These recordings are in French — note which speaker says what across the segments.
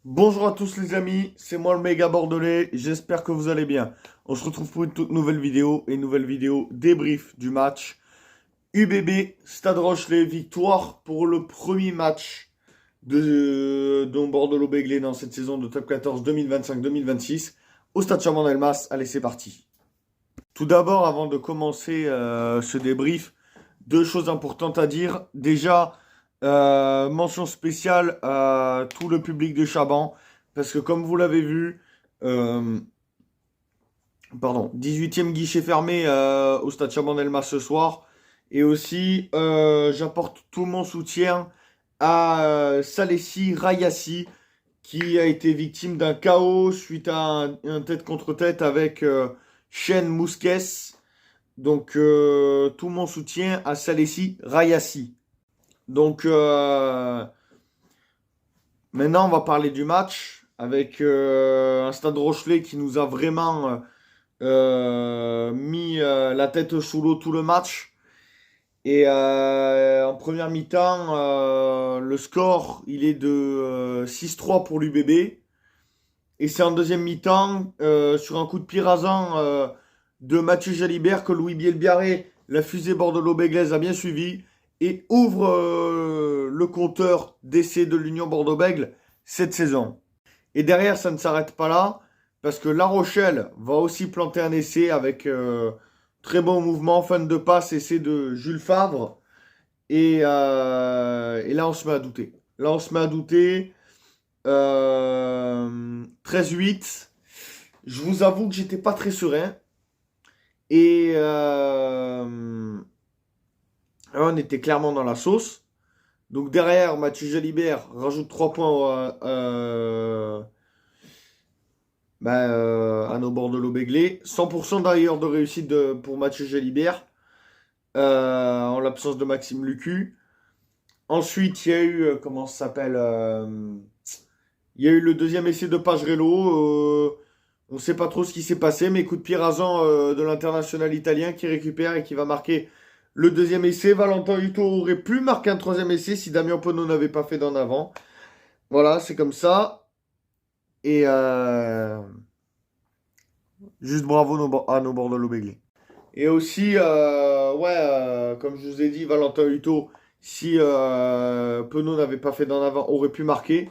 Speaker 1: Bonjour à tous les amis, c'est moi le méga bordelais, j'espère que vous allez bien. On se retrouve pour une toute nouvelle vidéo, et une nouvelle vidéo débrief du match. UBB, Stade Rochelet, victoire pour le premier match de Bordeaux-Bègles dans cette saison de Top 14 2025-2026 au Stade Chaban-Delmas. Allez, c'est parti. Tout d'abord, avant de commencer ce débrief, deux choses importantes à dire. Déjà, mention spéciale à tout le public de Chaban, parce que comme vous l'avez vu, euh, 18e guichet fermé au Stade Chaban-Delmas ce soir. Et aussi, j'apporte tout mon soutien à Salessi Rayassi, qui a été victime d'un chaos suite à un tête contre tête avec Chen Mousquès. Donc, tout mon soutien à Salessi Rayassi. Donc, maintenant, on va parler du match avec un Stade Rochelet qui nous a vraiment mis la tête sous l'eau tout le match. Et en première mi-temps, le score, il est de 6-3 pour l'UBB. Et c'est en deuxième mi-temps, sur un coup de pied rasant de Mathieu Jalibert, que Louis Bielbiarré, la fusée Bordeaux-Bègles, a bien suivi et ouvre le compteur d'essais de l'Union Bordeaux-Bègles cette saison. Et derrière, ça ne s'arrête pas là, parce que La Rochelle va aussi planter un essai avec très bon mouvement, fin de passe, essai de Jules Favre. Et là, on se met à douter. Là, on se met à douter. 13-8. Je vous avoue que j'étais pas très serein. Et on était clairement dans la sauce. Donc derrière, Mathieu Jalibert rajoute 3 points à nos Bordelot-Bègles. 100% d'ailleurs de réussite pour Mathieu Jalibert, en l'absence de Maxime Lucu. Ensuite, il y a eu, comment ça s'appelle il y a eu le deuxième essai de Pagerello. On ne sait pas trop ce qui s'est passé, mais coup de pied rasant de l'international italien qui récupère et qui va marquer le deuxième essai. Valentin Huto aurait pu marquer un troisième essai si Damien Penaud n'avait pas fait d'en avant. Voilà, c'est comme ça. Et juste bravo à nos Bordeaux-Bègles. Et aussi, comme je vous ai dit, Valentin Huto, si Penaud n'avait pas fait d'en avant, aurait pu marquer.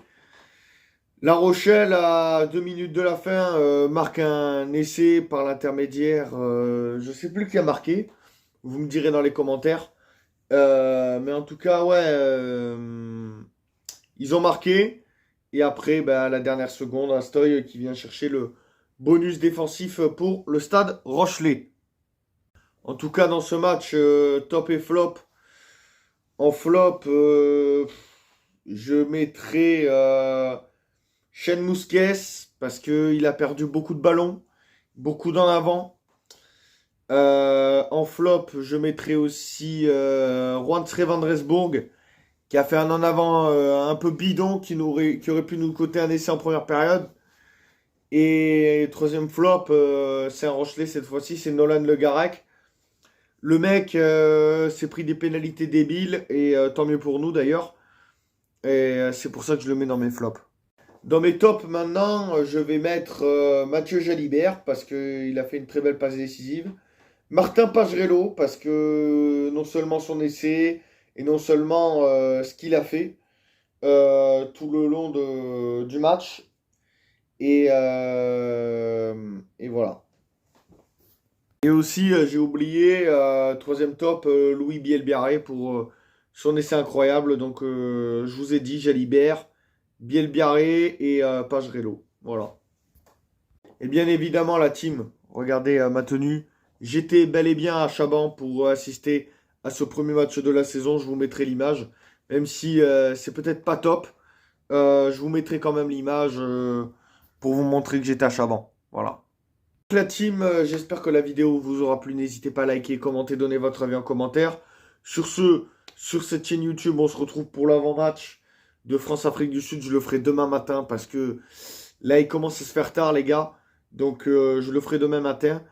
Speaker 1: La Rochelle, à 2 minutes de la fin, marque un essai par l'intermédiaire. Je ne sais plus qui a marqué. Vous me direz dans les commentaires. Mais en tout cas, ouais, ils ont marqué. Et après, à la dernière seconde, Astoy qui vient chercher le bonus défensif pour le Stade Rochelet. En tout cas, dans ce match, top et flop. En flop, je mettrai Chen Mousquès, parce qu'il a perdu beaucoup de ballons, beaucoup d'en avant. En flop, je mettrai aussi Juan Van qui a fait un en avant un peu bidon, qui aurait pu nous coter un essai en première période. Et troisième flop, c'est un Rochelet cette fois-ci, c'est Nolan Le Garec. Le mec s'est pris des pénalités débiles, et tant mieux pour nous d'ailleurs. Et c'est pour ça que je le mets dans mes flops. Dans mes tops maintenant, je vais mettre Mathieu Jalibert parce qu'il a fait une très belle passe décisive. Martin Pagerello parce que non seulement son essai et non seulement ce qu'il a fait tout le long du match. Et voilà. Et aussi, j'ai oublié, troisième top, Louis Bielbiarré pour son essai incroyable. Donc, je vous ai dit, Jalibert, Bielbiarré et Pagerello. Voilà. Et bien évidemment, la team, regardez ma tenue. J'étais bel et bien à Chaban pour assister à ce premier match de la saison. Je vous mettrai l'image. Même si c'est peut-être pas top, je vous mettrai quand même l'image pour vous montrer que j'étais à Chaban. Voilà. Donc, la team, j'espère que la vidéo vous aura plu. N'hésitez pas à liker, commenter, donner votre avis en commentaire. Sur ce, sur cette chaîne YouTube, on se retrouve pour l'avant-match de France-Afrique du Sud. Je le ferai demain matin parce que là, il commence à se faire tard, les gars. Donc, je le ferai demain matin.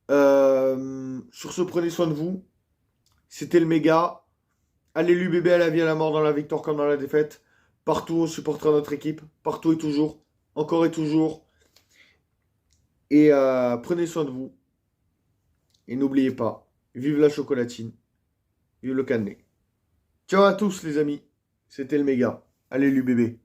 Speaker 1: Sur ce, prenez soin de vous. C'était le méga. Allez l'UBB à la vie, à la mort, dans la victoire comme dans la défaite. Partout, on supportera notre équipe. Partout et toujours. Encore et toujours. Et prenez soin de vous. Et n'oubliez pas, vive la chocolatine. Vive le cannelé. Ciao à tous les amis. C'était le méga. Allez l'UBB.